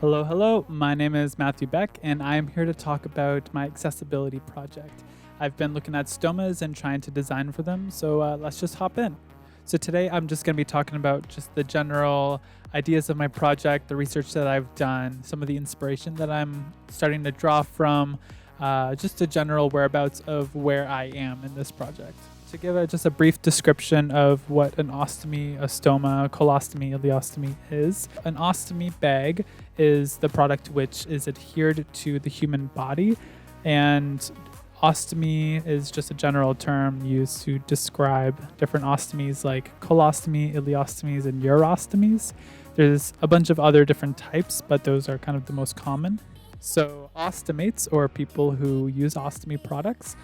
Hello. My name is Matthew Beck, and I am here to talk about my accessibility project. I've been looking at stomas and trying to design for them, so let's just hop in. So, today I'm just going to be talking about just the general ideas of my project, the research that I've done, some of the inspiration that I'm starting to draw from, just a general whereabouts of where I am in this project. To give just a brief description of what an ostomy, a stoma, colostomy, ileostomy is, an ostomy bag is the product which is adhered to the human body, and ostomy is just a general term used to describe different ostomies like colostomy, ileostomies, and urostomies. There's a bunch of other different types, but those are kind of the most common. So, ostomates, or people who use ostomy products,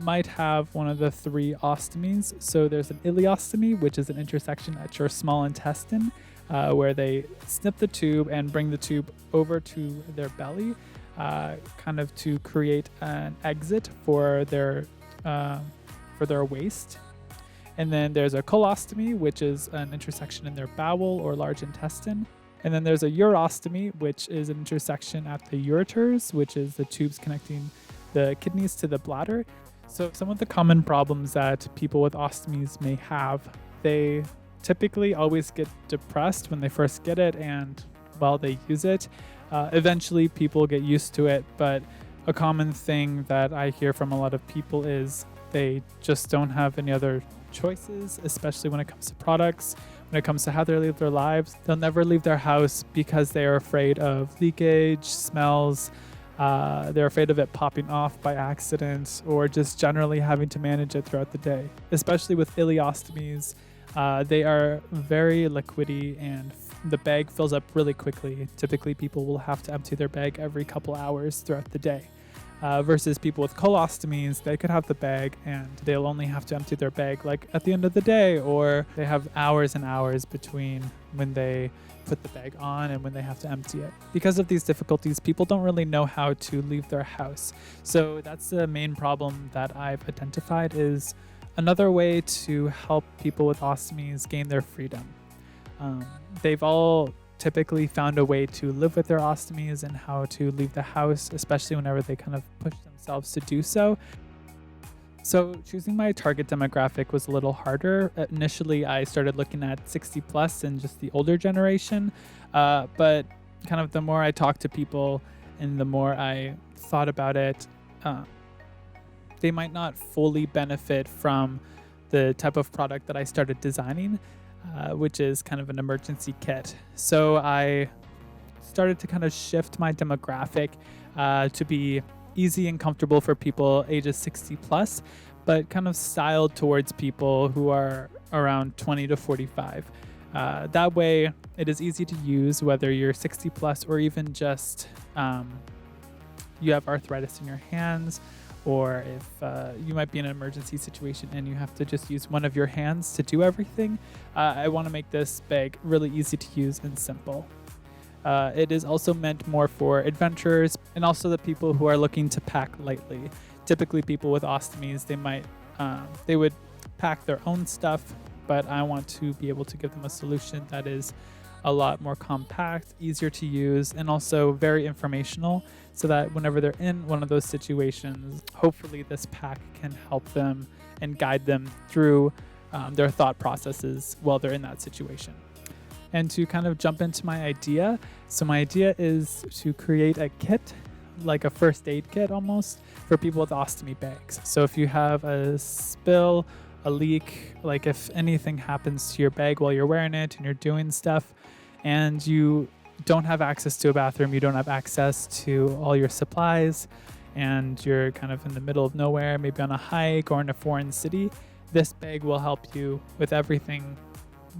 might have one of the three ostomies. So, there's an ileostomy, which is an intersection at your small intestine, where they snip the tube and bring the tube over to their belly, kind of to create an exit for their waste. And then there's a colostomy, which is an intersection in their bowel or large intestine. And then there's a urostomy, which is an intersection at the ureters, which is the tubes connecting the kidneys to the bladder. So some of the common problems that people with ostomies may have, they typically always get depressed when they first get it and while they use it. Eventually people get used to it, but a common thing that I hear from a lot of people is they just don't have any other choices, especially when it comes to products. When it comes to how they live their lives, they'll never leave their house because they are afraid of leakage, smells. They're afraid of it popping off by accident, or just generally having to manage it throughout the day. Especially with ileostomies, they are very liquidy and the bag fills up really quickly. Typically, people will have to empty their bag every couple hours throughout the day. Versus people with colostomies, they could have the bag and they'll only have to empty their bag like at the end of the day, or they have hours and hours between when they put the bag on and when they have to empty it. Because of these difficulties, people don't really know how to leave their house. So that's the main problem that I've identified, is another way to help people with ostomies gain their freedom. They've all typically found a way to live with their ostomies and how to leave the house, especially whenever they kind of push themselves to do so. So choosing my target demographic was a little harder. Initially, I started looking at 60 plus and just the older generation, but kind of the more I talked to people and the more I thought about it, they might not fully benefit from the type of product that I started designing, which is kind of an emergency kit. So I started to kind of shift my demographic to be easy and comfortable for people ages 60 plus, but kind of styled towards people who are around 20 to 45. That way, it is easy to use whether you're 60 plus or even just you have arthritis in your hands, or if you might be in an emergency situation and you have to just use one of your hands to do everything. I want to make this bag really easy to use and simple. It is also meant more for adventurers and also the people who are looking to pack lightly. Typically, people with ostomies, they would pack their own stuff, but I want to be able to give them a solution that is a lot more compact, easier to use, and also very informational, so that whenever they're in one of those situations, hopefully this pack can help them and guide them through their thought processes while they're in that situation. And to kind of jump into my idea, so my idea is to create a kit, like a first aid kit almost, for people with ostomy bags. So if you have a spill, a leak, like if anything happens to your bag while you're wearing it and you're doing stuff, and you don't have access to a bathroom, you don't have access to all your supplies, and you're kind of in the middle of nowhere, maybe on a hike or in a foreign city, this bag will help you with everything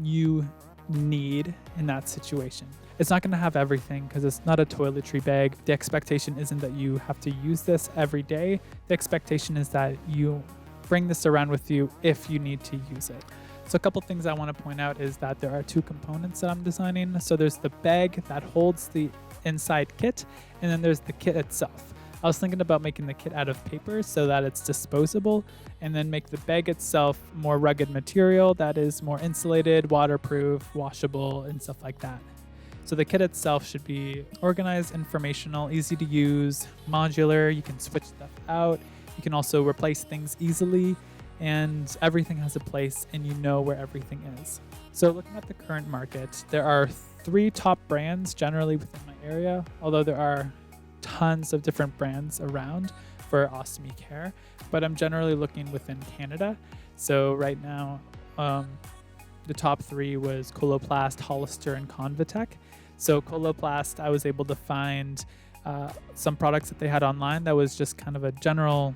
you need in that situation. It's not going to have everything because it's not a toiletry bag. The expectation isn't that you have to use this every day. The expectation is that you bring this around with you if you need to use it. So a couple things I want to point out is that there are two components that I'm designing. So there's the bag that holds the inside kit, and then there's the kit itself. I was thinking about making the kit out of paper so that it's disposable, and then make the bag itself more rugged material that is more insulated, waterproof, washable, and stuff like that. So the kit itself should be organized, informational, easy to use, modular. You can switch stuff out. You can also replace things easily, and everything has a place and you know where everything is. So looking at the current market, there are 3 top brands generally within my area, although there are tons of different brands around for ostomy care, but I'm generally looking within Canada. So right now, the top 3 was Coloplast, Hollister, and Convatec. So Coloplast, I was able to find some products that they had online that was just kind of a general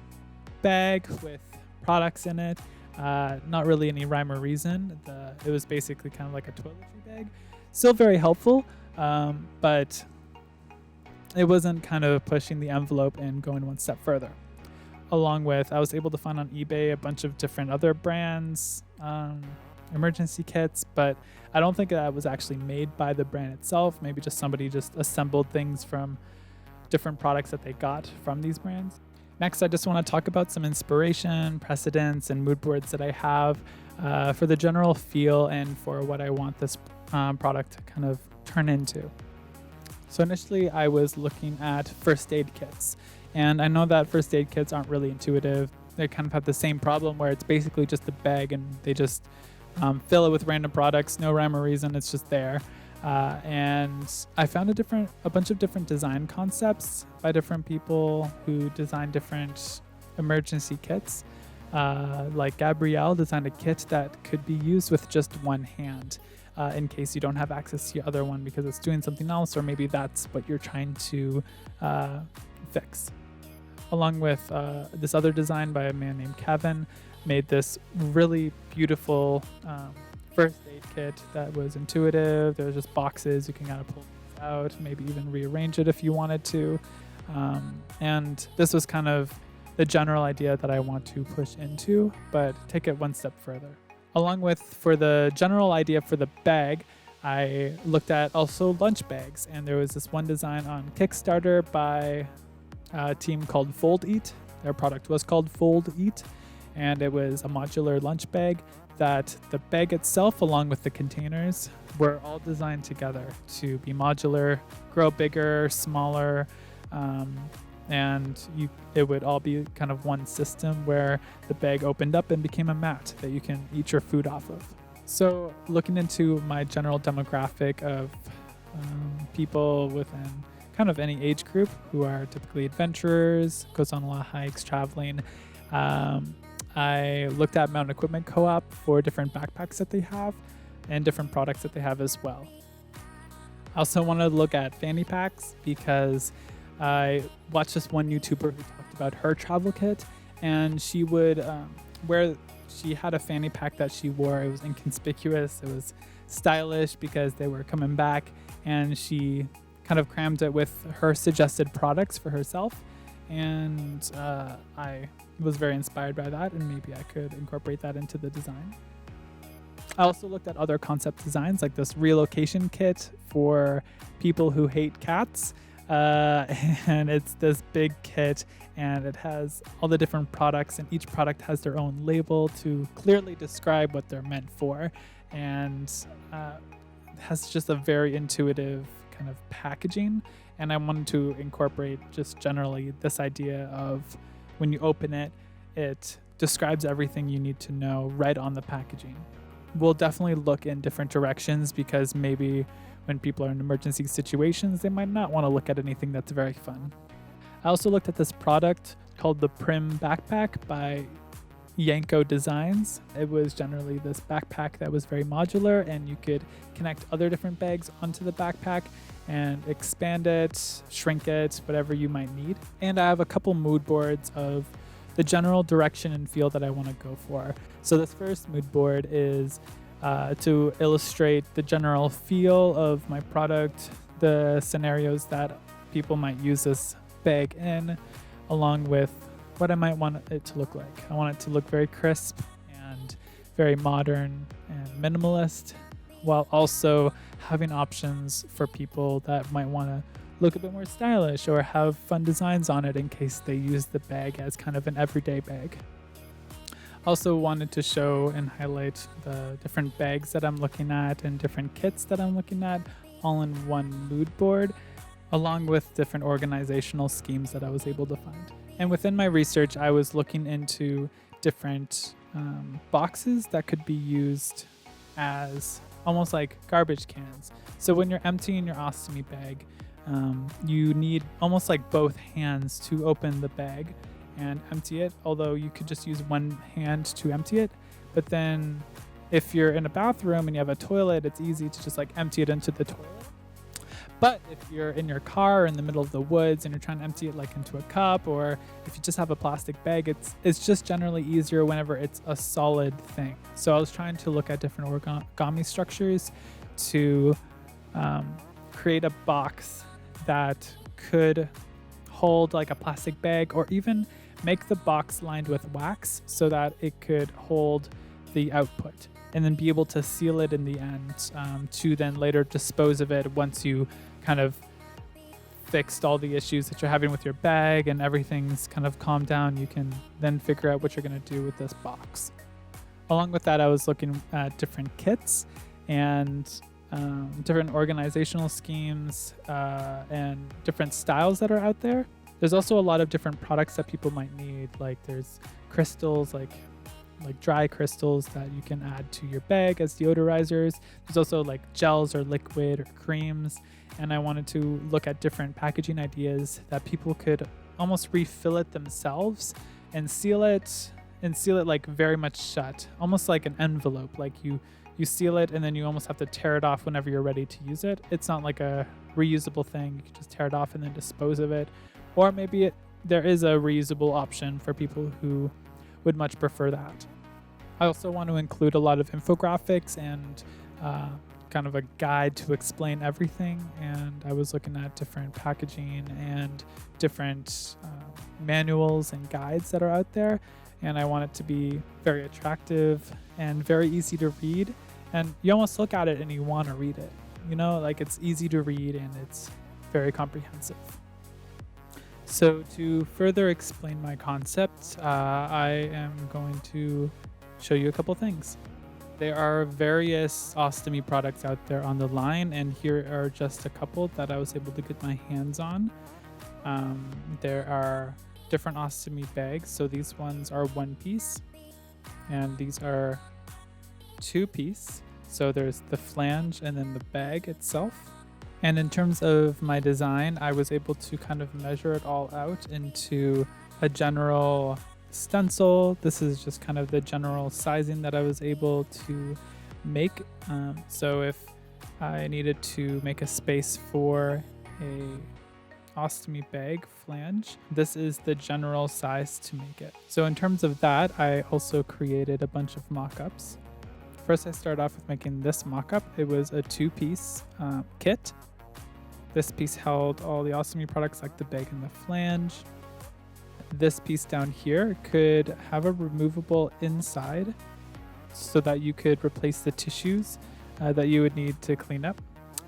bag with products in it. Not really any rhyme or reason. It was basically kind of like a toiletry bag. Still very helpful, but it wasn't kind of pushing the envelope and going one step further. Along with, I was able to find on eBay a bunch of different other brands, emergency kits, but I don't think that was actually made by the brand itself. Maybe just somebody just assembled things from different products that they got from these brands. Next, I just want to talk about some inspiration, precedents, and mood boards that I have for the general feel and for what I want this product to kind of turn into. So initially, I was looking at first aid kits. And I know that first aid kits aren't really intuitive. They kind of have the same problem where it's basically just a bag and they just fill it with random products, no rhyme or reason, it's just there. And I found a bunch of different design concepts by different people who design different emergency kits. Like Gabriele designed a kit that could be used with just one hand in case you don't have access to your other one because it's doing something else, or maybe that's what you're trying to fix. Along with this other design by a man named Kevin, made this really beautiful first aid kit that was intuitive. There was just boxes, you can kind of pull things out, maybe even rearrange it if you wanted to. And this was kind of the general idea that I want to push into, but take it one step further. Along with, for the general idea for the bag, I looked at also lunch bags, and there was this one design on Kickstarter by a team called Foldeat. Their product was called Foldeat, and it was a modular lunch bag that the bag itself, along with the containers, were all designed together to be modular, grow bigger, smaller, and it would all be kind of one system where the bag opened up and became a mat that you can eat your food off of. So looking into my general demographic of people within kind of any age group who are typically adventurers, goes on a lot of hikes, traveling, I looked at Mountain Equipment Co-op for different backpacks that they have and different products that they have as well. I also wanted to look at fanny packs because I watched this one YouTuber who talked about her travel kit, and she would she had a fanny pack that she wore. It was inconspicuous, it was stylish because they were coming back, and she kind of crammed it with her suggested products for herself, and I was very inspired by that, and maybe I could incorporate that into the design. I also looked at other concept designs like this relocation kit for people who hate cats, and it's this big kit, and it has all the different products, and each product has their own label to clearly describe what they're meant for, and has just a very intuitive kind of packaging. And I wanted to incorporate just generally this idea of when you open it, it describes everything you need to know right on the packaging. We'll definitely look in different directions because maybe when people are in emergency situations, they might not want to look at anything that's very fun. I also looked at this product called the Prim Backpack by Yanko Designs. It was generally this backpack that was very modular, and you could connect other different bags onto the backpack and expand it, shrink it, whatever you might need. And I have a couple mood boards of the general direction and feel that I want to go for. So this first mood board is to illustrate the general feel of my product, the scenarios that people might use this bag in, along with what I might want it to look like. I want it to look very crisp and very modern and minimalist, while also having options for people that might want to look a bit more stylish or have fun designs on it in case they use the bag as kind of an everyday bag. Also wanted to show and highlight the different bags that I'm looking at and different kits that I'm looking at, all-in-one mood board, along with different organizational schemes that I was able to find. And within my research, I was looking into different boxes that could be used as almost like garbage cans. So when you're emptying your ostomy bag, you need almost like both hands to open the bag and empty it, although you could just use one hand to empty it. But then if you're in a bathroom and you have a toilet, it's easy to just like empty it into the toilet. But if you're in your car in the middle of the woods and you're trying to empty it like into a cup, or if you just have a plastic bag, it's just generally easier whenever it's a solid thing. So I was trying to look at different origami structures to create a box that could hold like a plastic bag, or even make the box lined with wax so that it could hold the output, and then be able to seal it in the end to then later dispose of it once you kind of fixed all the issues that you're having with your bag and everything's kind of calmed down. You can then figure out what you're going to do with this box. Along with that, I was looking at different kits and different organizational schemes and different styles that are out there. There's also a lot of different products that people might need. Like there's crystals, like dry crystals that you can add to your bag as deodorizers. There's also like gels or liquid or creams. And I wanted to look at different packaging ideas that people could almost refill it themselves and seal it like very much shut, almost like an envelope. Like you seal it and then you almost have to tear it off whenever you're ready to use it. It's not like a reusable thing. You can just tear it off and then dispose of it. Or maybe there is a reusable option for people who would much prefer that. I also want to include a lot of infographics and kind of a guide to explain everything. And I was looking at different packaging and different manuals and guides that are out there. And I want it to be very attractive and very easy to read. And you almost look at it and you want to read it. You know, like it's easy to read and it's very comprehensive. So to further explain my concept, I am going to show you a couple things. There are various ostomy products out there on the line, and here are just a couple that I was able to get my hands on. There are different ostomy bags. So these ones are 1 piece, and these are 2 piece. So there's the flange and then the bag itself. And in terms of my design, I was able to kind of measure it all out into a general stencil. This is just kind of the general sizing that I was able to make. So if I needed to make a space for a ostomy bag flange, this is the general size to make it. So in terms of that, I also created a bunch of mock-ups. First, I started off with making this mock-up. It was a 2-piece kit. This piece held all the ostomy products like the bag and the flange. This piece down here could have a removable inside so that you could replace the tissues that you would need to clean up.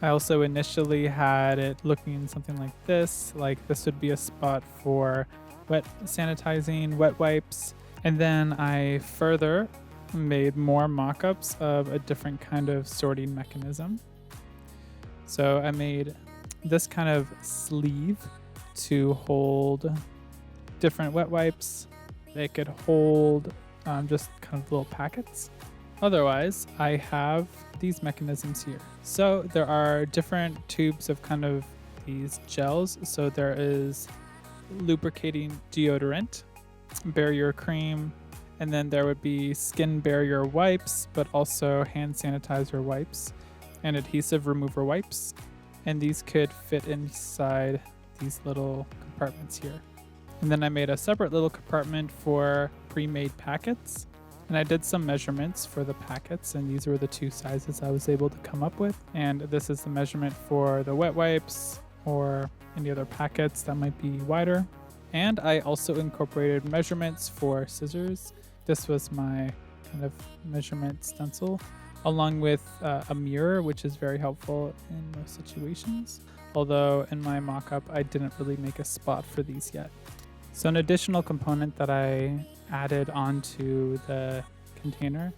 I also initially had it looking something like this would be a spot for wet sanitizing, wet wipes. And then I further made more mock-ups of a different kind of sorting mechanism. So I made this kind of sleeve to hold different wet wipes. They could hold just kind of little packets. Otherwise, I have these mechanisms here. So there are different tubes of kind of these gels. So there is lubricating deodorant, barrier cream, and then there would be skin barrier wipes, but also hand sanitizer wipes and adhesive remover wipes. And these could fit inside these little compartments here. And then I made a separate little compartment for pre-made packets. And I did some measurements for the packets, and these were the 2 sizes I was able to come up with. And this is the measurement for the wet wipes or any other packets that might be wider. And I also incorporated measurements for scissors. This was my kind of measurement stencil, along with a mirror, which is very helpful in most situations. Although in my mock-up, I didn't really make a spot for these yet. So an additional component that I added onto the container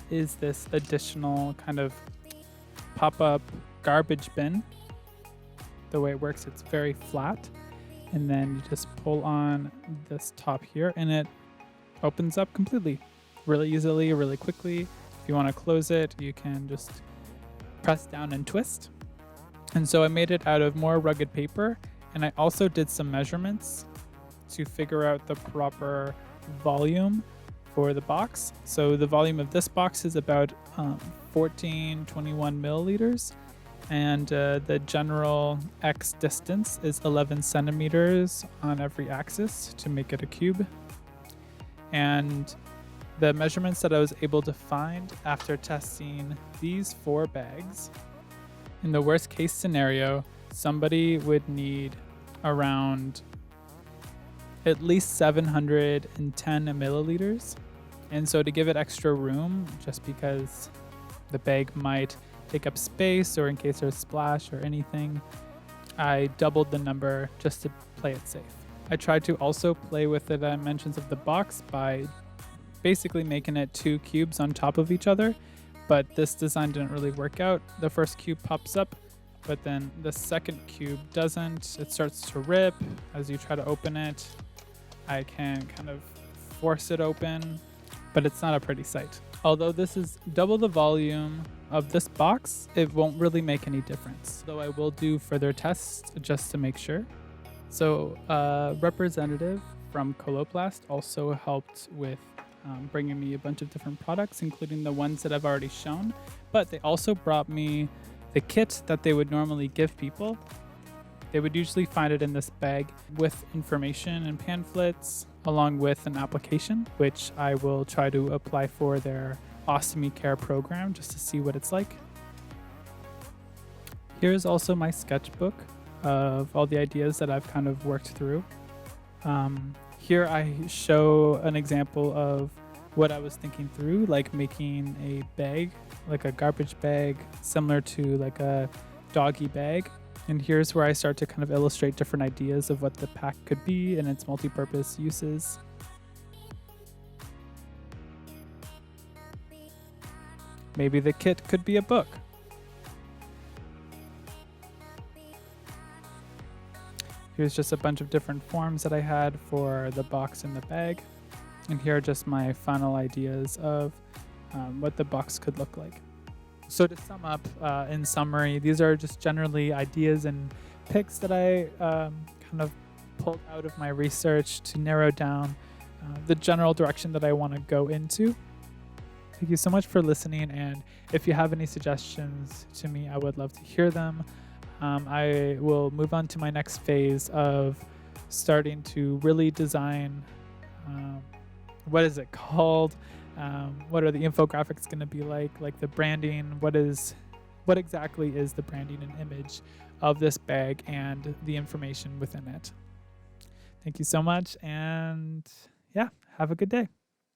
is this additional kind of pop-up garbage bin. The way it works, it's very flat. And then you just pull on this top here and it opens up completely, really easily, really quickly. If you want to close it, you can just press down and twist. And so I made it out of more rugged paper, and I also did some measurements to figure out the proper volume for the box. So the volume of this box is about 1421 milliliters, and the general X distance is 11 centimeters on every axis to make it a cube. And the measurements that I was able to find after testing these 4 bags, in the worst case scenario, somebody would need around at least 710 milliliters. And so to give it extra room, just because the bag might take up space or in case there's splash or anything, I doubled the number just to play it safe. I tried to also play with the dimensions of the box by basically making it 2 cubes on top of each other, but this design didn't really work out. The first cube pops up, but then the second cube doesn't. It starts to rip as you try to open it. I can kind of force it open, but it's not a pretty sight. Although this is double the volume of this box, it won't really make any difference. Though I will do further tests just to make sure. So a representative from Coloplast also helped with bringing me a bunch of different products, including the ones that I've already shown. But they also brought me the kit that they would normally give people. They would usually find it in this bag with information and pamphlets, along with an application, which I will try to apply for their Ostomy Care program just to see what it's like. Here's also my sketchbook of all the ideas that I've kind of worked through. Here I show an example of what I was thinking through, like making a bag, like a garbage bag, similar to like a doggy bag. And here's where I start to kind of illustrate different ideas of what the pack could be and its multi-purpose uses. Maybe the kit could be a book. Here's just a bunch of different forms that I had for the box and the bag. And here are just my final ideas of what the box could look like. So to sum up, in summary, these are just generally ideas and picks that I kind of pulled out of my research to narrow down the general direction that I want to go into. Thank you so much for listening, and if you have any suggestions to me, I would love to hear them. I will move on to my next phase of starting to really design, what is it called? What are the infographics going to be like the branding? What exactly is the branding and image of this bag and the information within it? Thank you so much, and yeah, have a good day.